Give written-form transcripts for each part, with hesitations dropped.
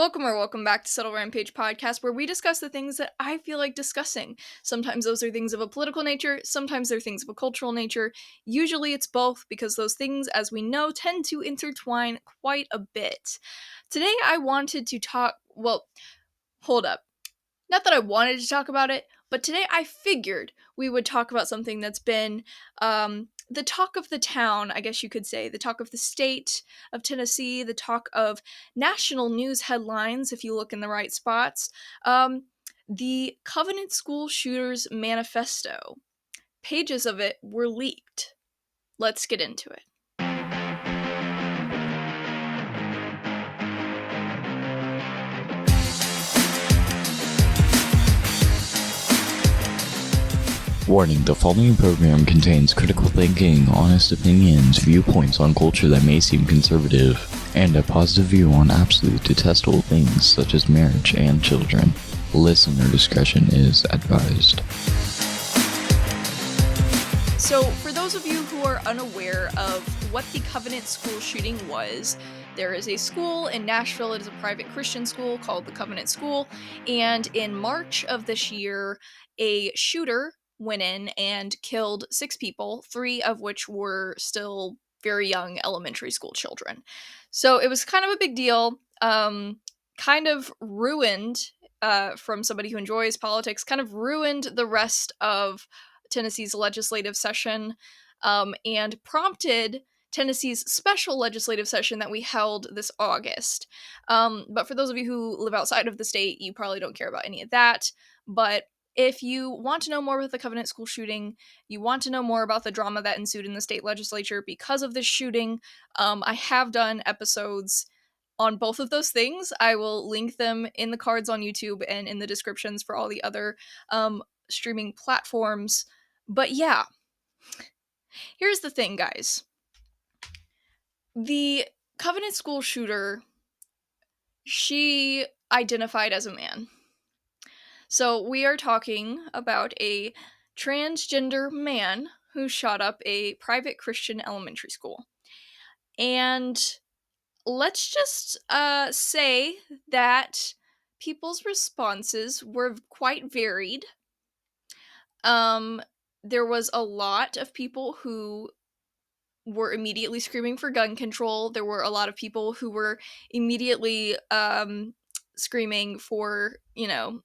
Welcome back to Subtle Rampage podcast, where we discuss the things that I feel like discussing. Sometimes those are things of a political nature, sometimes they're things of a cultural nature. Usually it's both, because those things, as we know, tend to intertwine quite a bit. Today I wanted to hold up. Not that I wanted to talk about it, but today I figured we would talk about something that's been the talk of the town, I guess you could say, the talk of the state of Tennessee, the talk of national news headlines, if you look in the right spots. The Covenant School Shooters Manifesto. Pages of it were leaked. Let's get into it. Warning, the following program contains critical thinking, honest opinions, viewpoints on culture that may seem conservative, and a positive view on absolute detestable things such as marriage and children. Listener discretion is advised. So, for those of you who are unaware of what the Covenant School shooting was, there is a school in Nashville. It is a private Christian school called the Covenant School, and in March of this year, a shooter went in and killed 6 people, 3 of which were still very young elementary school children. So it was kind of a big deal, kind of ruined, from somebody who enjoys politics, kind of ruined the rest of Tennessee's legislative session, and prompted Tennessee's special legislative session that we held this August. But for those of you who live outside of the state, you probably don't care about any of that. But if you want to know more about the Covenant School shooting, you want to know more about the drama that ensued in the state legislature because of this shooting, I have done episodes on both of those things. I will link them in the cards on YouTube and in the descriptions for all the other streaming platforms. But yeah, here's the thing, guys. The Covenant School shooter, she identified as a man. So we are talking about a transgender man who shot up a private Christian elementary school. And let's just say that people's responses were quite varied. There was a lot of people who were immediately screaming for gun control. There were a lot of people who were immediately screaming for,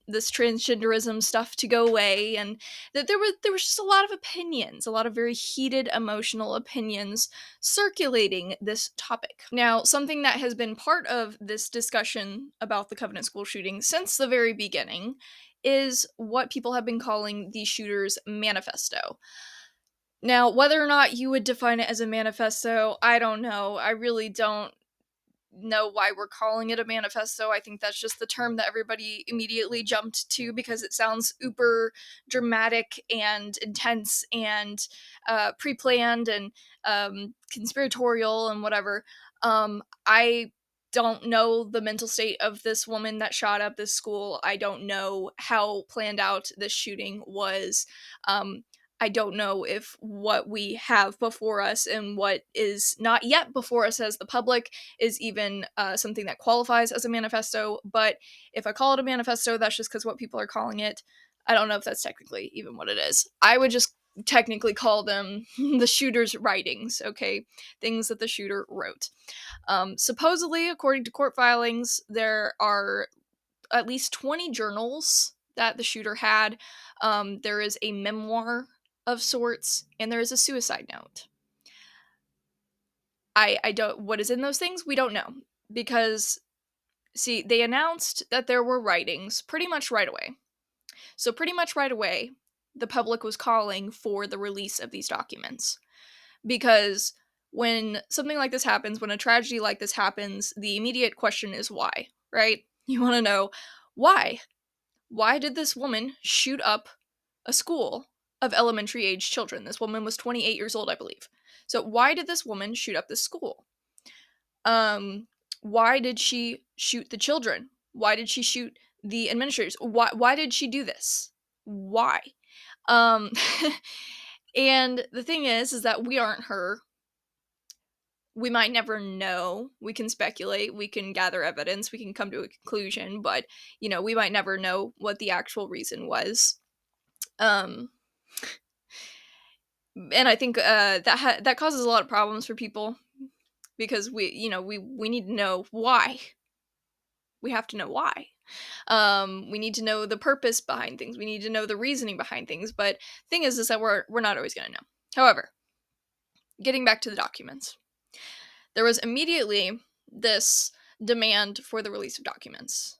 this transgenderism stuff to go away, and that there was just a lot of opinions, a lot of very heated emotional opinions circulating this topic. Now, something that has been part of this discussion about the Covenant School shooting since the very beginning is what people have been calling the shooter's manifesto. Now, whether or not you would define it as a manifesto, I don't know. I really don't know why we're calling it a manifesto. I think that's just the term that everybody immediately jumped to because it sounds uber dramatic and intense and pre-planned and conspiratorial and whatever. I don't know the mental state of this woman that shot up this school. I don't know how planned out this shooting was. I don't know if what we have before us and what is not yet before us as the public is even something that qualifies as a manifesto. But if I call it a manifesto, that's just because what people are calling it. I don't know if that's technically even what it is. I would just technically call them the shooter's writings, okay? Things that the shooter wrote. Supposedly, according to court filings, there are at least 20 journals that the shooter had. There is a memoir of sorts, and there is a suicide note. I don't, what is in those things? We don't know. Because, see, they announced that there were writings pretty much right away. So pretty much right away, the public was calling for the release of these documents. Because when something like this happens, when a tragedy like this happens, the immediate question is why, right? You want to know why. Why did this woman shoot up a school of elementary age children? This woman was 28 years old, I believe. So why did this woman shoot up this school? Why did she shoot the children? Why did she shoot the administrators? Why did she do this? Why? Um, and the thing is that we aren't her. We might never know. We can speculate, we can gather evidence, we can come to a conclusion, but we might never know what the actual reason was. Um, and I think that causes a lot of problems for people because we need to know why. We have to know why. We need to know the purpose behind things. We need to know the reasoning behind things. But thing is that we're not always going to know. However, getting back to the documents, there was immediately this demand for the release of documents.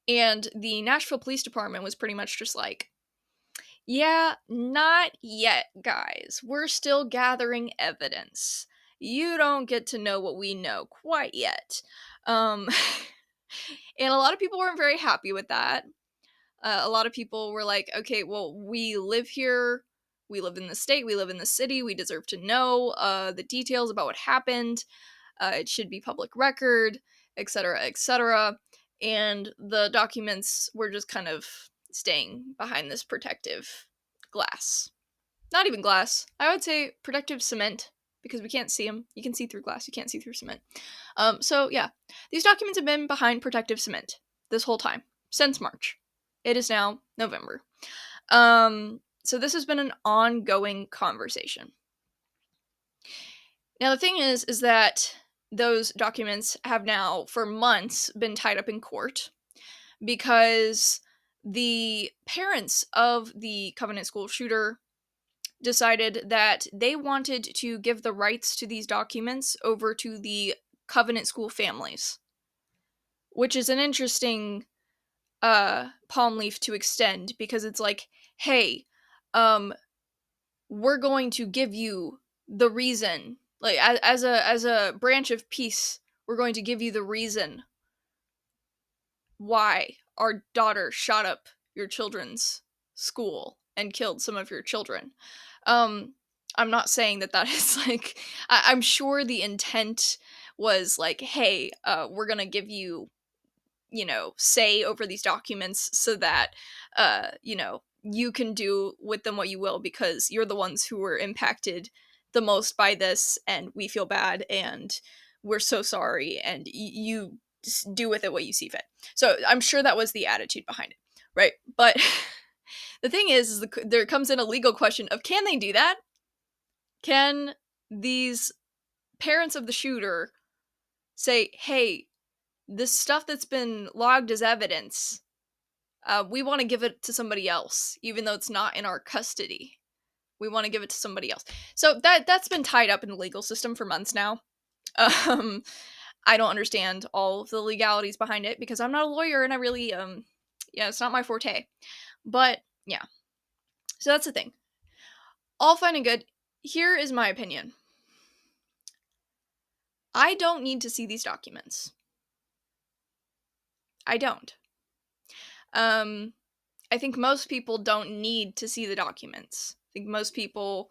And the Nashville Police Department was pretty much just like, yeah, not yet, guys. We're still gathering evidence. You don't get to know what we know quite yet. Um, and a lot of people weren't very happy with that. A lot of people were like, okay, well, we live here. We live in the state. We live in the city. We deserve to know the details about what happened. It should be public record, etc., etc. And the documents were just kind of staying behind this protective glass. Not even glass. I would say protective cement because we can't see them. You can see through glass. You can't see through cement. So yeah, these documents have been behind protective cement this whole time since March. It is now November. So this has been an ongoing conversation. Now the thing is that those documents have now for months been tied up in court because the parents of the Covenant School shooter decided that they wanted to give the rights to these documents over to the Covenant School families, which is an interesting palm leaf to extend because it's like, hey, we're going to give you the reason, like as a branch of peace, we're going to give you the reason why our daughter shot up your children's school and killed some of your children. I'm not saying that is like, I'm sure the intent was like, hey, we're gonna give you, say over these documents so that, you can do with them what you will because you're the ones who were impacted the most by this, and we feel bad, and we're so sorry, and you just do with it what you see fit. So I'm sure that was the attitude behind it, right? But the thing is there comes in a legal question of, can they do that? Can these parents of the shooter say, hey, this stuff that's been logged as evidence, we want to give it to somebody else, even though it's not in our custody. We want to give it to somebody else. So that's been tied up in the legal system for months now. Um, I don't understand all of the legalities behind it because I'm not a lawyer and I really, yeah, it's not my forte. But yeah, so that's the thing. All fine and good. Here is my opinion. I don't need to see these documents. I don't. I think most people don't need to see the documents. I think most people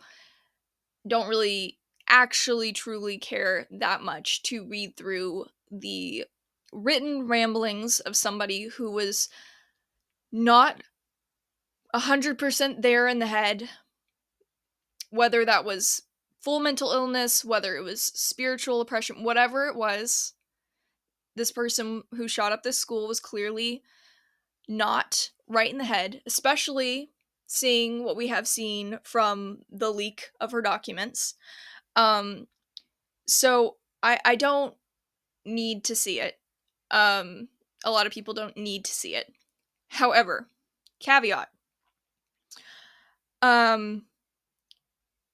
don't really actually truly care that much to read through the written ramblings of somebody who was not 100% there in the head, whether that was full mental illness, whether it was spiritual oppression, whatever it was. This person who shot up this school was clearly not right in the head, especially seeing what we have seen from the leak of her documents. Um, so I don't need to see it. A lot of people don't need to see it. However, caveat. Um,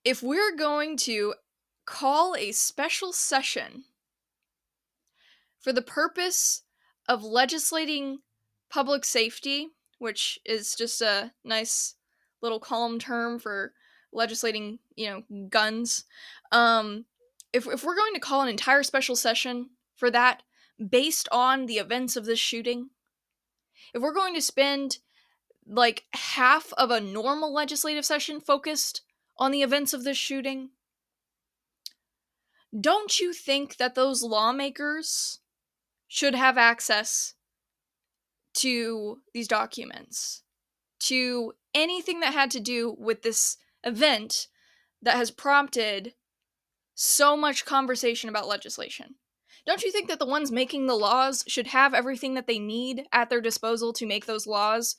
if we're going to call a special session for the purpose of legislating public safety, which is just a nice little calm term for legislating, guns. If we're going to call an entire special session for that based on the events of this shooting, if we're going to spend like half of a normal legislative session focused on the events of this shooting, don't you think that those lawmakers should have access to these documents, to anything that had to do with this event that has prompted so much conversation about legislation. Don't you think that the ones making the laws should have everything that they need at their disposal to make those laws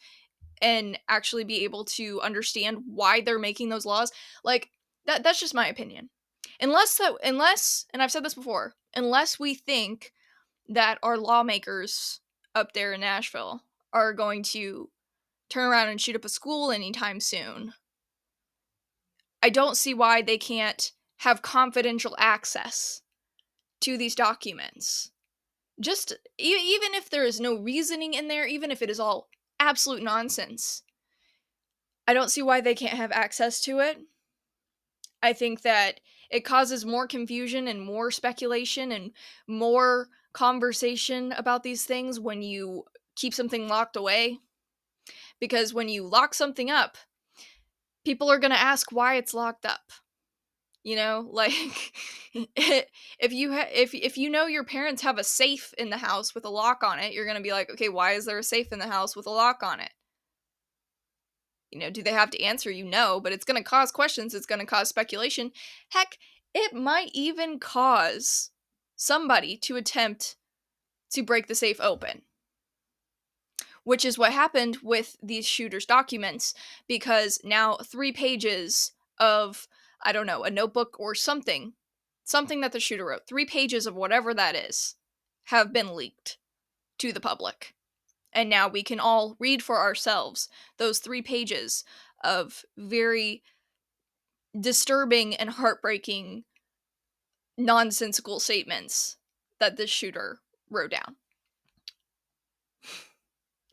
and actually be able to understand why they're making those laws? Like, that's just my opinion. Unless and I've said this before, unless we think that our lawmakers up there in Nashville are going to turn around and shoot up a school anytime soon, I don't see why they can't have confidential access to these documents. Just even if there is no reasoning in there, even if it is all absolute nonsense, I don't see why they can't have access to it. I think that it causes more confusion and more speculation and more conversation about these things when you keep something locked away. Because when you lock something up, people are going to ask why it's locked up. You know, like if you know your parents have a safe in the house with a lock on it, you're going to be like, "Okay, why is there a safe in the house with a lock on it?" You know, do they have to answer you? No, but it's going to cause questions, it's going to cause speculation. Heck, it might even cause somebody to attempt to break the safe open, which is what happened with these shooters' documents, because now 3 pages of, I don't know, a notebook or something that the shooter wrote, 3 pages of whatever that is, have been leaked to the public. And now we can all read for ourselves those 3 pages of very disturbing and heartbreaking, nonsensical statements that this shooter wrote down.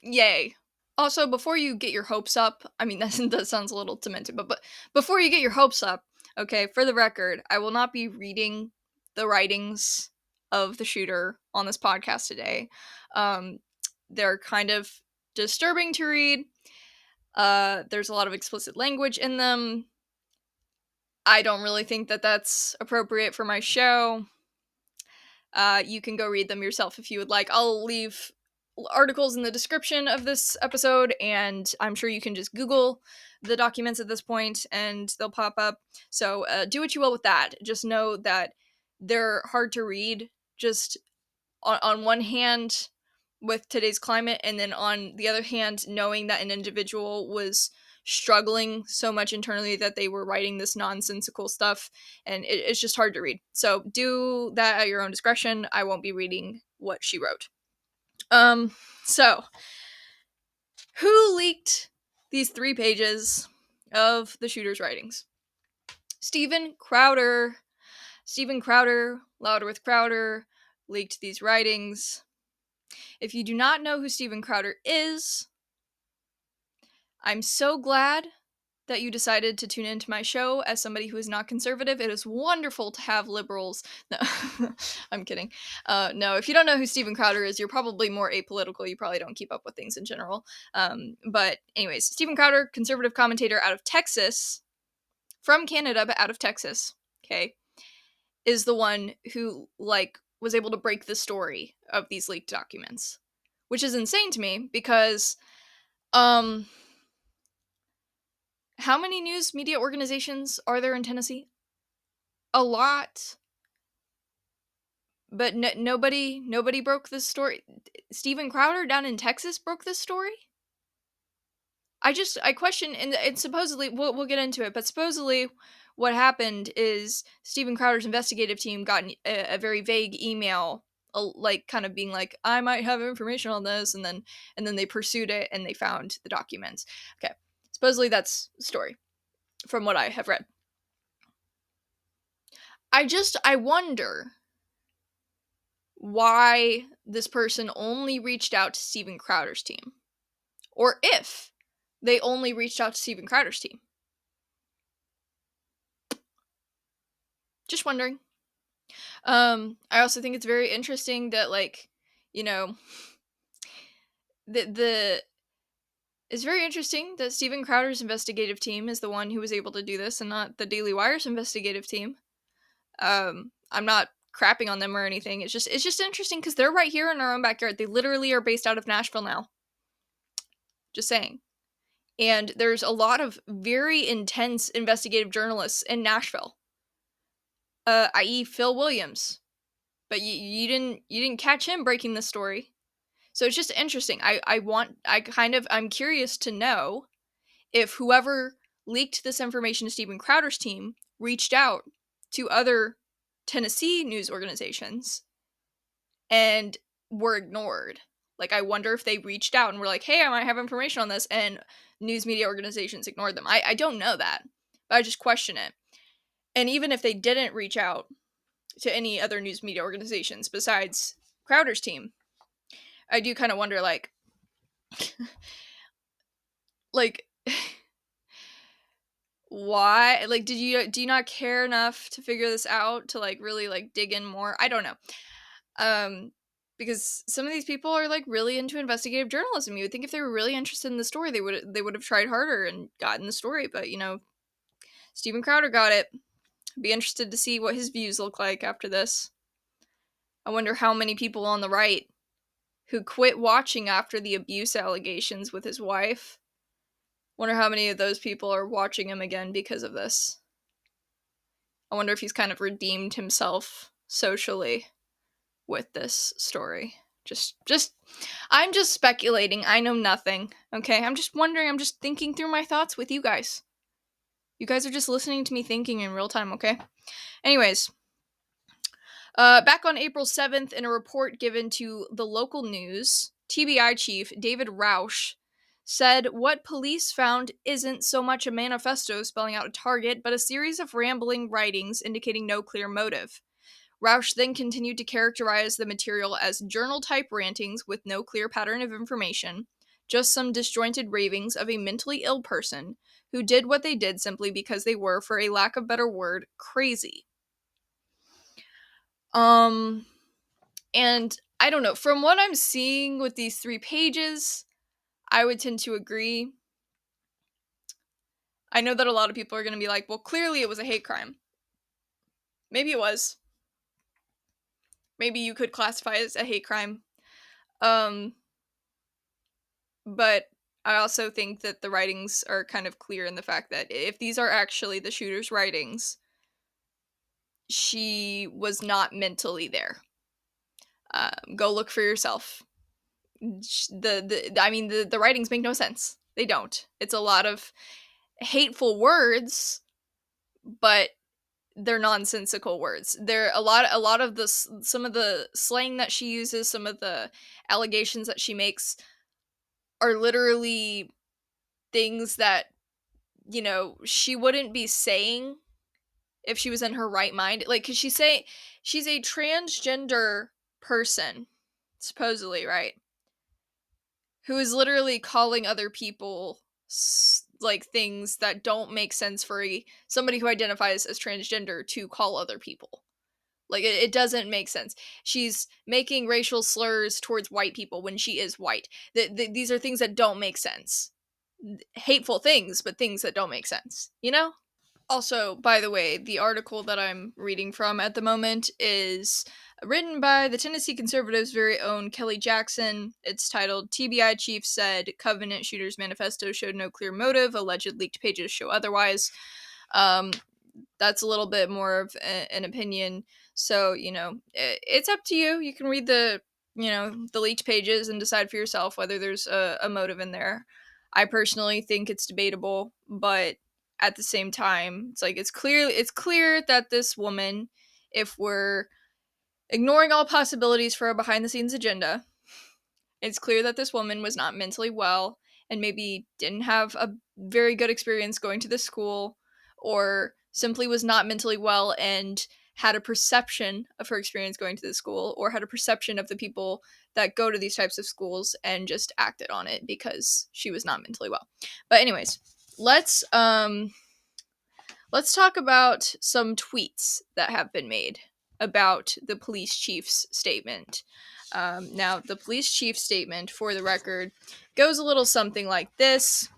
Yay. Also, before you get your hopes up, I mean, that sounds a little demented, but before you get your hopes up, okay, for the record, I will not be reading the writings of the shooter on this podcast today. They're kind of disturbing to read. There's a lot of explicit language in them. I don't really think that that's appropriate for my show. You can go read them yourself if you would like. I'll leave articles in the description of this episode, and I'm sure you can just Google the documents at this point and they'll pop up. So do what you will with that. Just know that they're hard to read, just on one hand with today's climate, and then on the other hand, knowing that an individual was struggling so much internally that they were writing this nonsensical stuff, and it's just hard to read. So do that at your own discretion. I won't be reading what she wrote. So who leaked these 3 pages of the shooter's writings? Steven Crowder. Steven Crowder, Louder with Crowder, leaked these writings. If you do not know who Steven Crowder is, I'm so glad that you decided to tune into my show as somebody who is not conservative. It is wonderful to have liberals. No, I'm kidding. No, if you don't know who Steven Crowder is, you're probably more apolitical. You probably don't keep up with things in general. But anyways, Steven Crowder, conservative commentator out of Texas, from Canada, but out of Texas, okay, is the one who, like, was able to break the story of these leaked documents, which is insane to me because, how many news media organizations are there in Tennessee? A lot. But nobody broke this story. Steven Crowder down in Texas broke this story? I question, and supposedly we'll get into it, but supposedly what happened is Steven Crowder's investigative team got a very vague email, like kind of being like, I might have information on this, and then they pursued it and they found the documents. Okay, supposedly that's the story from what I have read. I wonder why this person only reached out to Steven Crowder's team, or if they only reached out to Steven Crowder's team. Just wondering. I also think it's very interesting that, like, you know, the it's very interesting that Steven Crowder's investigative team is the one who was able to do this and not the Daily Wire's investigative team. I'm not crapping on them or anything. It's just interesting because they're right here in our own backyard. They literally are based out of Nashville now. Just saying. And there's a lot of very intense investigative journalists in Nashville. i.e. Phil Williams. But you didn't catch him breaking the story. So it's just interesting. I'm curious to know if whoever leaked this information to Steven Crowder's team reached out to other Tennessee news organizations and were ignored. Like, I wonder if they reached out and were like, hey, I might have information on this, and news media organizations ignored them. I don't know that, but I just question it. And even if they didn't reach out to any other news media organizations besides Crowder's team, I do kind of wonder, like, why? Like, do you not care enough to figure this out to like really like dig in more? I don't know. Um, because some of these people are like really into investigative journalism. You would think if they were really interested in the story, they would have tried harder and gotten the story. But Steven Crowder got it. Be interested to see what his views look like after this. I wonder how many people on the right who quit watching after the abuse allegations with his wife. Wonder how many of those people are watching him again because of this. I wonder if he's kind of redeemed himself socially with this story. I'm just speculating. I know nothing. Okay? I'm just wondering. I'm just thinking through my thoughts with you guys. You guys are just listening to me thinking in real time, okay? Anyways, back on April 7th, in a report given to the local news, TBI chief David Rausch said what police found isn't so much a manifesto spelling out a target, but a series of rambling writings indicating no clear motive. Rausch then continued to characterize the material as journal-type rantings with no clear pattern of information, just some disjointed ravings of a mentally ill person who did what they did simply because they were, for a lack of better word, crazy. And I don't know, from what I'm seeing with these 3 pages, I would tend to agree. I know that a lot of people are going to be like, well, clearly it was a hate crime. Maybe it was. Maybe you could classify it as a hate crime. But I also think that the writings are kind of clear in the fact that if these are actually the shooter's writings, she was not mentally there. Go look for yourself. The writings make no sense. They don't. It's a lot of hateful words, but they're nonsensical words. They're a lot of some of the slang that she uses, some of the allegations that she makes are literally things that she wouldn't be saying if she was in her right mind. Like, cause she's a transgender person, supposedly, right? Who is literally calling other people like things that don't make sense for somebody who identifies as transgender to call other people. Like, it doesn't make sense. She's making racial slurs towards white people when she is white. These are things that don't make sense. Hateful things, but things that don't make sense, Also, by the way, the article that I'm reading from at the moment is written by the Tennessee Conservatives' very own Kelly Jackson. It's titled TBI Chief Said Covenant Shooters Manifesto Showed No Clear Motive, Alleged Leaked Pages Show Otherwise. That's a little bit more of an opinion. So, it's up to you. You can read the leaked pages and decide for yourself whether there's a motive in there. I personally think it's debatable, but at the same time, it's like it's clear that this woman, if we're ignoring all possibilities for a behind the scenes agenda, it's clear that this woman was not mentally well and maybe didn't have a very good experience going to this school, or simply was not mentally well and had a perception of her experience going to the school, or had a perception of the people that go to these types of schools and just acted on it because she was not mentally well. But anyways, let's talk about some tweets that have been made about the police chief's statement. Now, the police chief's statement, for the record, goes a little something like this.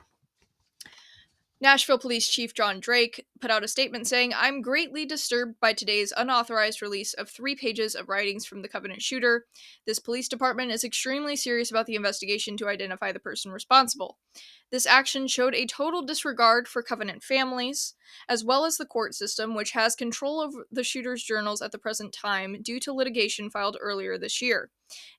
Nashville Police Chief John Drake put out a statement saying, "I'm greatly disturbed by today's unauthorized release of 3 pages of writings from the Covenant shooter. This police department is extremely serious about the investigation to identify the person responsible. This action showed a total disregard for Covenant families, as well as the court system, which has control over the shooter's journals at the present time due to litigation filed earlier this year.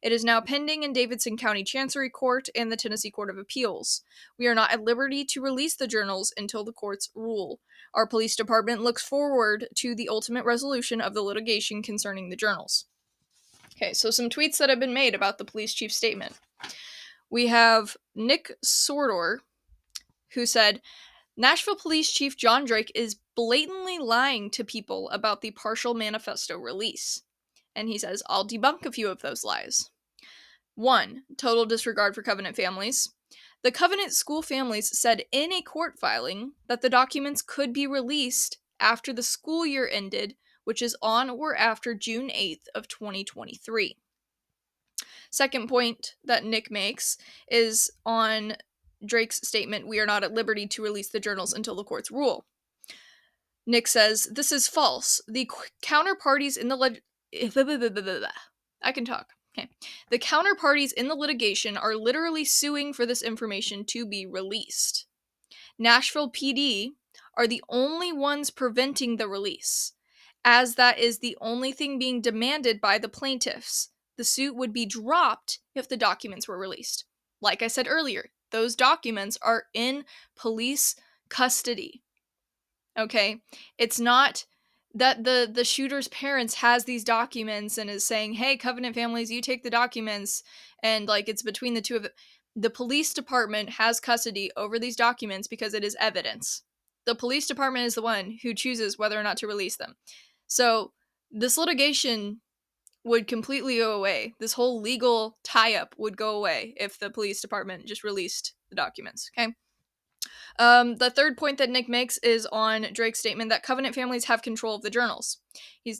It is now pending in Davidson County Chancery Court and the Tennessee Court of Appeals. We are not at liberty to release the journals until the courts rule. Our police department looks forward to the ultimate resolution of the litigation concerning the journals." Okay, so some tweets that have been made about the police chief's statement. We have Nick Sordor, who said, "Nashville Police Chief John Drake is blatantly lying to people about the partial manifesto release." And he says, "I'll debunk a few of those lies. 1. Total disregard for Covenant families. The Covenant school families said in a court filing that the documents could be released after the school year ended, which is on or after June 8th of 2023. Second point that Nick makes is on Drake's statement, "We are not at liberty to release the journals until the courts rule." Nick says, "This is false. The counterparties in the I can talk. Okay. The counterparties in the litigation are literally suing for this information to be released. Nashville PD are the only ones preventing the release, as that is the only thing being demanded by the plaintiffs. The suit would be dropped if the documents were released. Like I said earlier, those documents are in police custody. Okay? It's not that the shooter's parents has these documents and is saying, 'Hey, Covenant families, you take the documents,' and like it's between the two of them. The police department has custody over these documents because it is evidence. The police department is the one who chooses whether or not to release them. So this litigation would completely go away. This whole legal tie-up would go away if the police department just released the documents, okay? The third point that Nick makes is on Drake's statement that Covenant families have control of the journals.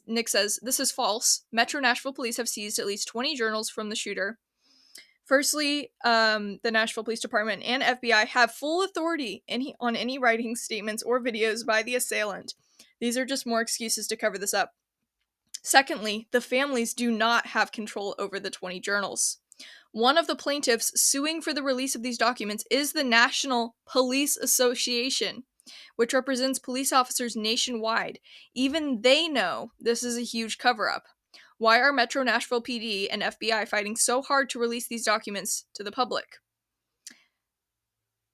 Nick says, "This is false. Metro Nashville police have seized at least 20 journals from the shooter. Firstly, the Nashville Police Department and FBI have full authority on any writings, statements, or videos by the assailant. These are just more excuses to cover this up. Secondly, the families do not have control over the 20 journals. One of the plaintiffs suing for the release of these documents is the National Police Association, which represents police officers nationwide. Even they know this is a huge cover-up. Why are Metro Nashville PD and FBI fighting so hard to release these documents to the public?"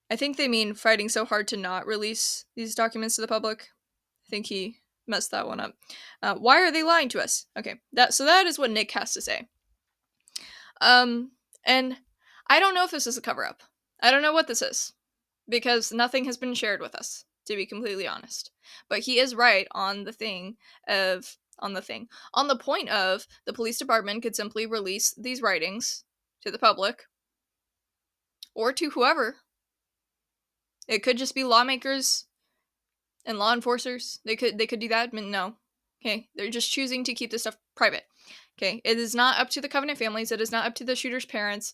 I think they mean fighting so hard to not release these documents to the public. I think he messed that one up. Why are they lying to us? Okay, so that is what Nick has to say. And I don't know if this is a cover-up. I don't know what this is, because nothing has been shared with us, to be completely honest. But he is right on the point of the police department could simply release these writings to the public or to whoever. It could just be lawmakers and law enforcers. They could do that. No. Okay, they're just choosing to keep this stuff private. Okay, it is not up to the Covenant families. It is not up to the shooter's parents.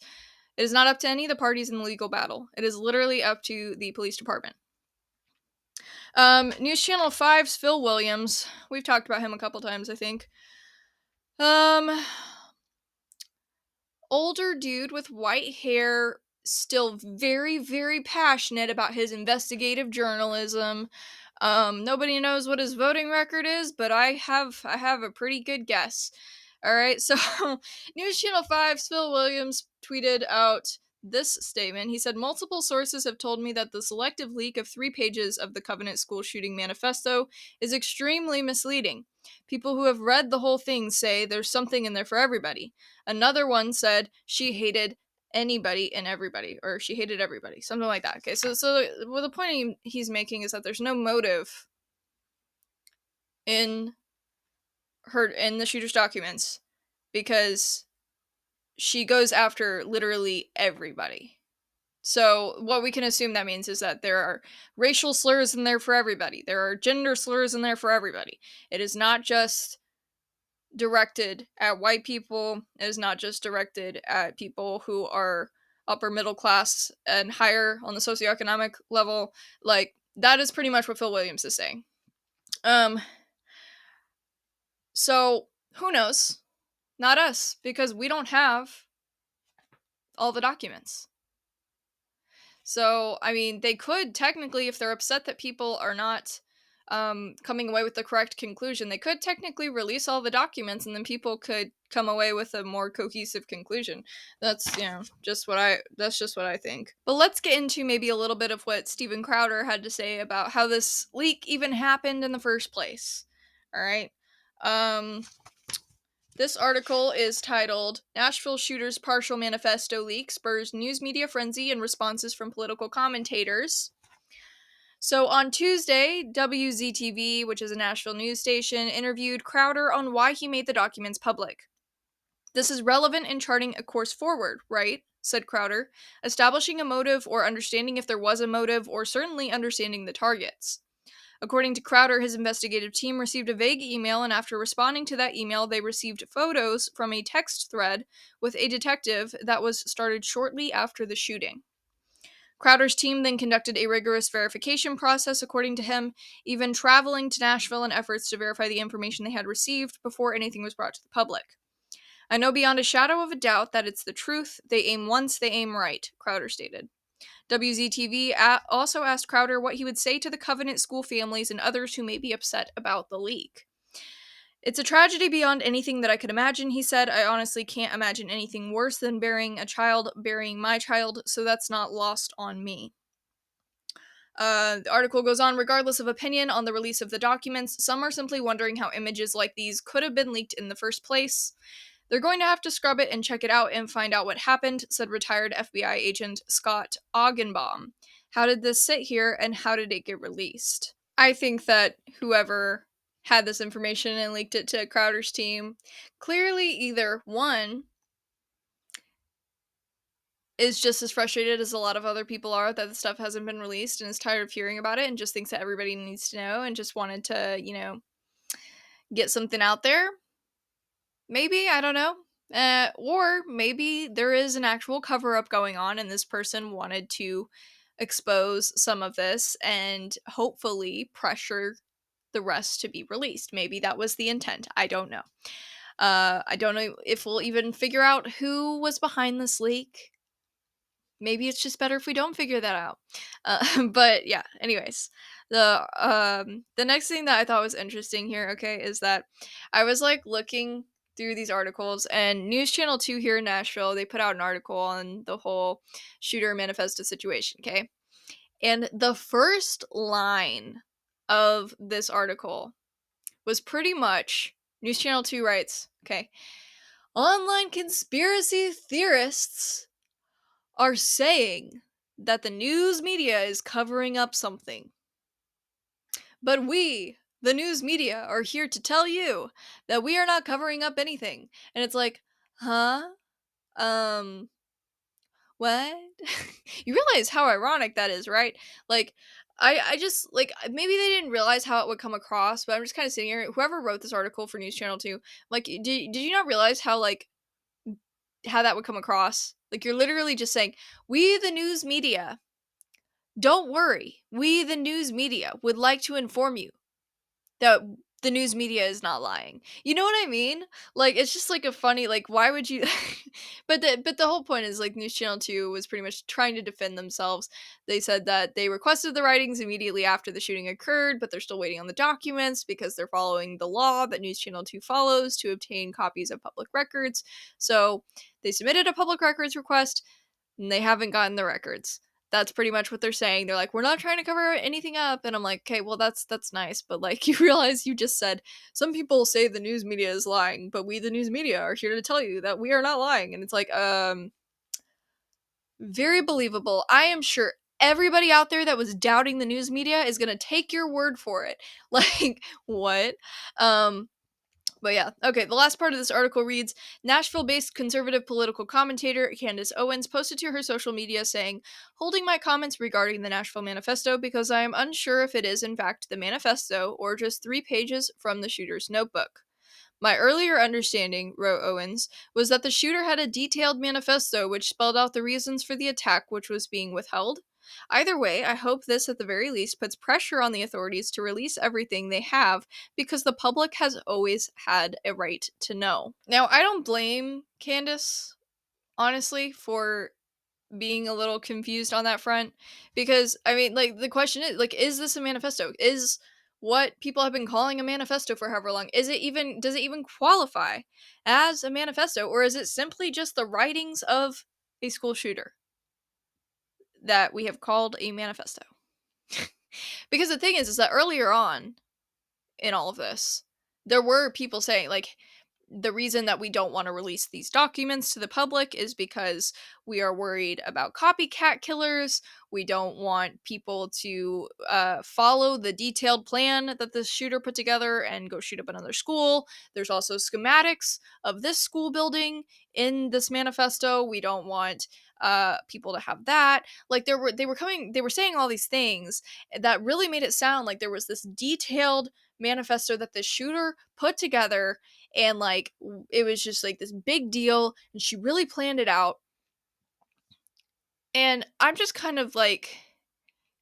It is not up to any of the parties in the legal battle. It is literally up to the police department. News Channel 5's Phil Williams. We've talked about him a couple times, I think. Older dude with white hair, still very, very passionate about his investigative journalism. Nobody knows what his voting record is, but I have a pretty good guess. All right, so News Channel 5's Phil Williams tweeted out this statement. He said, "Multiple sources have told me that the selective leak of 3 pages of the Covenant school shooting manifesto is extremely misleading. People who have read the whole thing say there's something in there for everybody. Another one said she hated anybody and everybody, or she hated everybody, something like that." Okay, so well, the point he's making is that there's no motive in the shooter's documents because she goes after literally everybody. So what we can assume that means is that there are racial slurs in there for everybody. There are gender slurs in there for everybody. It is not just directed at white people. It is not just directed at people who are upper middle class and higher on the socioeconomic level. Like, that is pretty much what Phil Williams is saying. Um, so who knows? Not us, because we don't have all the documents. So, I mean, they could technically, if they're upset that people are not coming away with the correct conclusion, they could technically release all the documents, and then people could come away with a more cohesive conclusion. That's that's just what I think. But let's get into maybe a little bit of what Steven Crowder had to say about how this leak even happened in the first place. All right. Um, this article is titled Nashville Shooter's Partial Manifesto Leak Spurs News Media Frenzy and Responses from Political Commentators. So on Tuesday, WZTV, which is a Nashville news station, interviewed Crowder on why he made the documents public. This is relevant in charting a course forward, right? Said Crowder, establishing a motive or understanding if there was a motive or certainly understanding the targets. According to Crowder, his investigative team received a vague email, and after responding to that email, they received photos from a text thread with a detective that was started shortly after the shooting. Crowder's team then conducted a rigorous verification process, according to him, even traveling to Nashville in efforts to verify the information they had received before anything was brought to the public. I know beyond a shadow of a doubt that it's the truth. They aim once, they aim right, Crowder stated. WZTV also asked Crowder what he would say to the Covenant school families and others who may be upset about the leak. It's a tragedy beyond anything that I could imagine, he said. I honestly can't imagine anything worse than burying my child, so that's not lost on me. The article goes on, regardless of opinion on the release of the documents, some are simply wondering how images like these could have been leaked in the first place. They're going to have to scrub it and check it out and find out what happened, said retired FBI agent Scott Augenbaum. How did this sit here and how did it get released? I think that whoever had this information and leaked it to Crowder's team clearly either one is just as frustrated as a lot of other people are that the stuff hasn't been released and is tired of hearing about it and just thinks that everybody needs to know and just wanted to, get something out there. Maybe, I don't know. Or maybe there is an actual cover up going on and this person wanted to expose some of this and hopefully pressure the rest to be released. Maybe that was the intent. I don't know. I don't know if we'll even figure out who was behind this leak. Maybe it's just better if we don't figure that out. But yeah, anyways, the next thing that I thought was interesting here, okay, is that I was like looking through these articles and News Channel 2 here in Nashville, they put out an article on the whole shooter manifesto situation, okay? And the first line of this article was pretty much News Channel 2 writes, okay, online conspiracy theorists are saying that the news media is covering up something. But we, the news media, are here to tell you that we are not covering up anything. And it's like, huh? What? You realize how ironic that is, right? Like, I just, like, maybe they didn't realize how it would come across, but I'm just kind of sitting here. Whoever wrote this article for News Channel 2, like, did you not realize how, like, how that would come across? Like, you're literally just saying, we, the news media, don't worry. We, the news media, would like to inform you that the news media is not lying. You know what I mean? Like, it's just like a funny, like, why would you but the whole point is like News Channel 2 was pretty much trying to defend themselves. They said that they requested the writings immediately after the shooting occurred, but they're still waiting on the documents because they're following the law that News Channel 2 follows to obtain copies of public records. So, they submitted a public records request and they haven't gotten the records. That's pretty much what they're saying. They're like, we're not trying to cover anything up. And I'm like, okay, well, that's nice. But like, you realize you just said, some people say the news media is lying, but we, the news media, are here to tell you that we are not lying. And it's like, very believable. I am sure everybody out there that was doubting the news media is going to take your word for it. Like, what? But yeah, okay, the last part of this article reads, Nashville-based conservative political commentator Candace Owens posted to her social media saying, holding my comments regarding the Nashville Manifesto because I am unsure if it is in fact the manifesto or just 3 pages from the shooter's notebook. My earlier understanding, wrote Owens, was that the shooter had a detailed manifesto which spelled out the reasons for the attack which was being withheld. Either way, I hope this at the very least puts pressure on the authorities to release everything they have, because the public has always had a right to know. Now, I don't blame Candace, honestly, for being a little confused on that front, because I mean, like, the question is, like, is this a manifesto? Is what people have been calling a manifesto for however long, does it even qualify as a manifesto, or is it simply just the writings of a school shooter that we have called a manifesto? Because the thing is that earlier on in all of this, there were people saying, like, the reason that we don't want to release these documents to the public is because we are worried about copycat killers. We don't want people to follow the detailed plan that the shooter put together and go shoot up another school. There's also schematics of this school building in this manifesto. We don't want people to have that. Like, they were saying all these things that really made it sound like there was this detailed manifesto that the shooter put together, and like it was just like this big deal, and she really planned it out. And I'm just kind of like,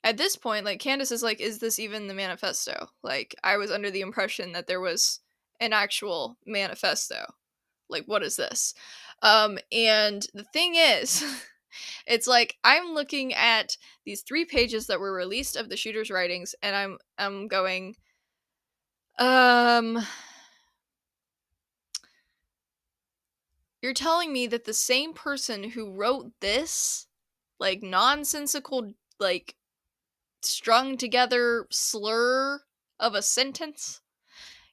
at this point, like, Candace is like, is this even the manifesto? Like, I was under the impression that there was an actual manifesto. Like, what is this? And the thing is, it's like I'm looking at these 3 pages that were released of the shooter's writings, and I'm going, um you're telling me that the same person who wrote this, like, nonsensical, like, strung together slur of a sentence,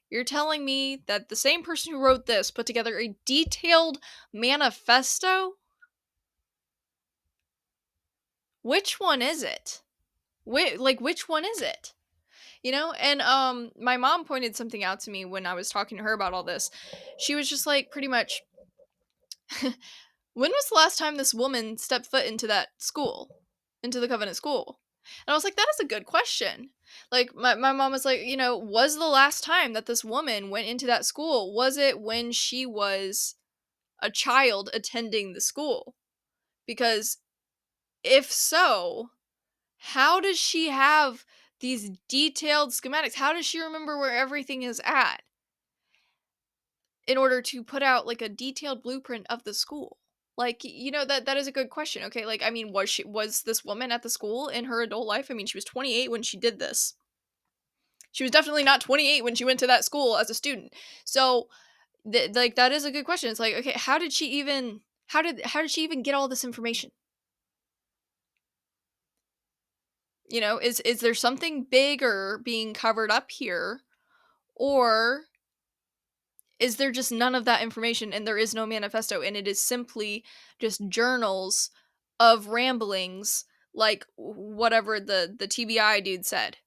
you're telling me that the same person who wrote this put together a detailed manifesto? Which one is it? Which one is it? You know? And my mom pointed something out to me when I was talking to her about all this. She was just like, pretty much, when was the last time this woman stepped foot into that school? Into the Covenant school? And I was like, that is a good question. Like, my mom was like, was the last time that this woman went into that school, was it when she was a child attending the school? Because if so, how does she have these detailed schematics? How does she remember where everything is at in order to put out like a detailed blueprint of the school? Like, that is a good question. Okay, like, I mean, was this woman at the school in her adult life? I mean, she was 28 when she did this. She was definitely not 28 when she went to that school as a student. So, like, that is a good question. It's like, okay, how did she even get all this information? Is there something bigger being covered up here, or is there just none of that information and there is no manifesto, and it is simply just journals of ramblings, like whatever the TBI dude said?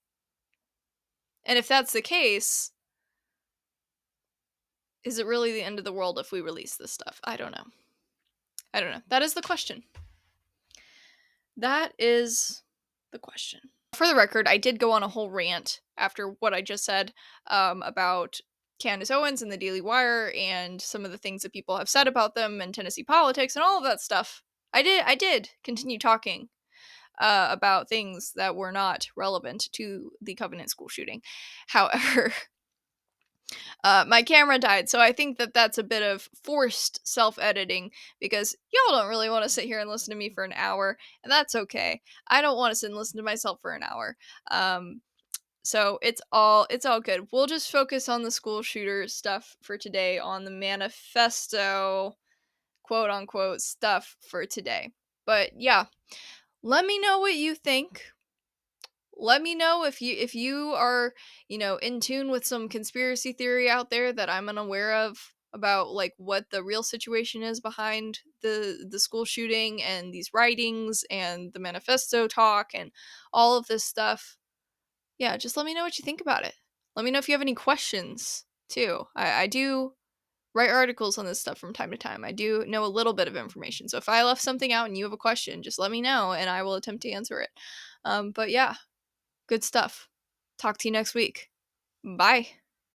And if that's the case, is it really the end of the world if we release this stuff? I don't know. That is the question. That is the question. For the record, I did go on a whole rant after what I just said, about Candace Owens and the Daily Wire and some of the things that people have said about them and Tennessee politics and all of that stuff. I did continue talking about things that were not relevant to the Covenant school shooting. However, my camera died, so I think that that's a bit of forced self-editing, because y'all don't really want to sit here and listen to me for an hour, and that's okay. I don't want to sit and listen to myself for an hour. So it's all good. We'll just focus on the school shooter stuff for today, on the manifesto, quote unquote, stuff for today. But yeah, let me know what you think. Let me know if you are, in tune with some conspiracy theory out there that I'm unaware of, about like what the real situation is behind the school shooting and these writings and the manifesto talk and all of this stuff. Yeah, just let me know what you think about it. Let me know if you have any questions too. I do write articles on this stuff from time to time. I do know a little bit of information. So if I left something out and you have a question, just let me know and I will attempt to answer it. But yeah, good stuff. Talk to you next week. Bye.